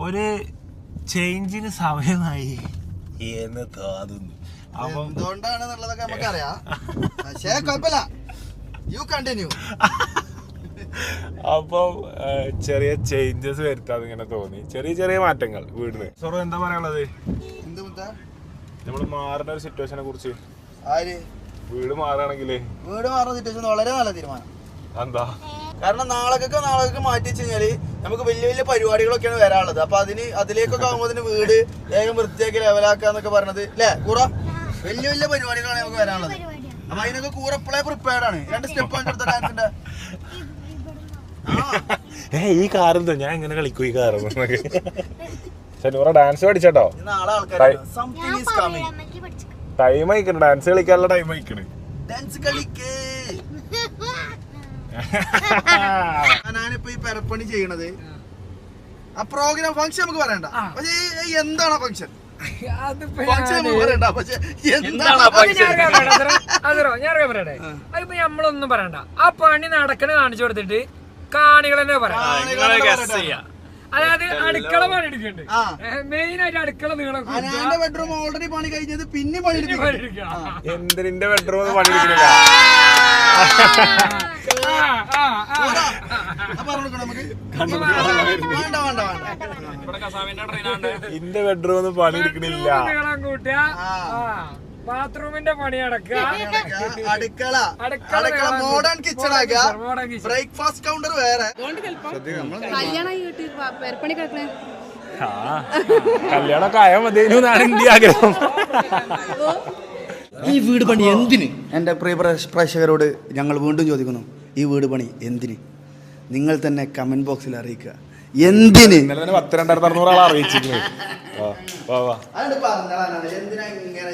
ഒരു ചേഞ്ചിന് സമയമായി എന്ന് തോന്നുന്നു. അപ്പം എന്തുകൊണ്ടാണെന്നുള്ളതൊക്കെ നമുക്കറിയാം. പക്ഷേ കുഴപ്പമില്ല, യു കണ്ടിന്യൂ. അപ്പം ചെറിയ ചേഞ്ചസ് വരുത്താതെ ഇങ്ങനെ തോന്നി, ചെറിയ ചെറിയ മാറ്റങ്ങൾ വീടിന്. സോറോ എന്താ പറയാനുള്ളത്? നമ്മൾ മാറുന്ന ഒരു സിറ്റുവേഷനെ കുറിച്ച്. വീട് മാറുകയാണെങ്കില് വീട് മാറുന്ന സിറ്റുവേഷൻ വളരെ നല്ല തീരുമാനം. എന്താ കാരണം നാളേക്കൊക്കെ മാറ്റി വെച്ച് കഴിഞ്ഞാല് നമുക്ക് വലിയ വലിയ പരിപാടികളൊക്കെയാണ് വരാനുള്ളത്. അപ്പൊ അതിലേക്കൊക്കെ ആകുമ്പോൾ വീട് വേഗം വൃത്തിയാക്കി ലെവലാക്കാന്നൊക്കെ പറഞ്ഞത് അല്ലേ കൂറ? വലിയ വലിയ പരിപാടികളാണ് നമുക്ക് വരാനുള്ളത്. അപ്പൊ അതിനൊക്കെ കൂറ എപ്പോഴേ പ്രിപ്പയർഡ് ആണ്. 2 സ്റ്റെപ്പ് എടുത്ത ഡാൻസിന്റെ ഈ കാറെന്തോ ഞാൻ എങ്ങനെ കളിക്കും ഈ കാറ്? ശനിവറ ഡാൻസ് പഠിച്ചോ? നാളെ ആൾക്കാർ ടൈം അയക്കണ, ഡാൻസ് കളിക്കാനുള്ള ടൈം അയക്കണേ. ഡാൻസ് കളിക്കേ. ഞാനിപ്പോ ഈ പെരപ്പണി ചെയ്യണത് ആ പ്രോഗ്രാം ഫംഗ്ഷൻ നമുക്ക് പറയണ്ട. പക്ഷേ എന്താണ് ഫംഗ്ഷൻ? അതിപ്പോ നമ്മളൊന്നും പറയണ്ട. ആ പണി നടക്കണ കാണിച്ചു കൊടുത്തിട്ട് കാണികൾ തന്നെ പറയാം. അതായത് അടുക്കള പണി എടുക്കണ്ട്. മെയിൻ ആയിട്ട് അടുക്കള നീളം. ബെഡ്റൂം ഓൾറെഡി പണി കഴിഞ്ഞത്, പിന്നെ പണി എന്തിന്റെ ബെഡ്റൂം പണി എടുക്കണില്ല. ഇന്റെ ബെഡ്റൂം പണി എടുക്കണില്ല. ബാത്റൂമിന്റെ പണി അടക്കുക, അടുക്കള മോഡേൺ കിച്ചൺ ആക്കുക, ബ്രേക്ക്ഫാസ്റ്റ് കൗണ്ടർ വേറെ. കല്യാണമൊക്കെ ആയാൽ മതിയെന്നു എന്നാണ് എന്റെ ആഗ്രഹം. ഈ വീട് പണി എന്തിന്? എൻ്റെ പ്രിയ പ്രേക്ഷകരോട് ഞങ്ങൾ വീണ്ടും ചോദിക്കുന്നു, ഈ വീട് പണി എന്തിന്? നിങ്ങൾ തന്നെ കമന്റ് ബോക്സിൽ അറിയിക്കുക. എന്തിന്? 10,600 ആളെ അറിയിച്ചിരിക്കുന്നു. എന്തിനാ ഇങ്ങനെ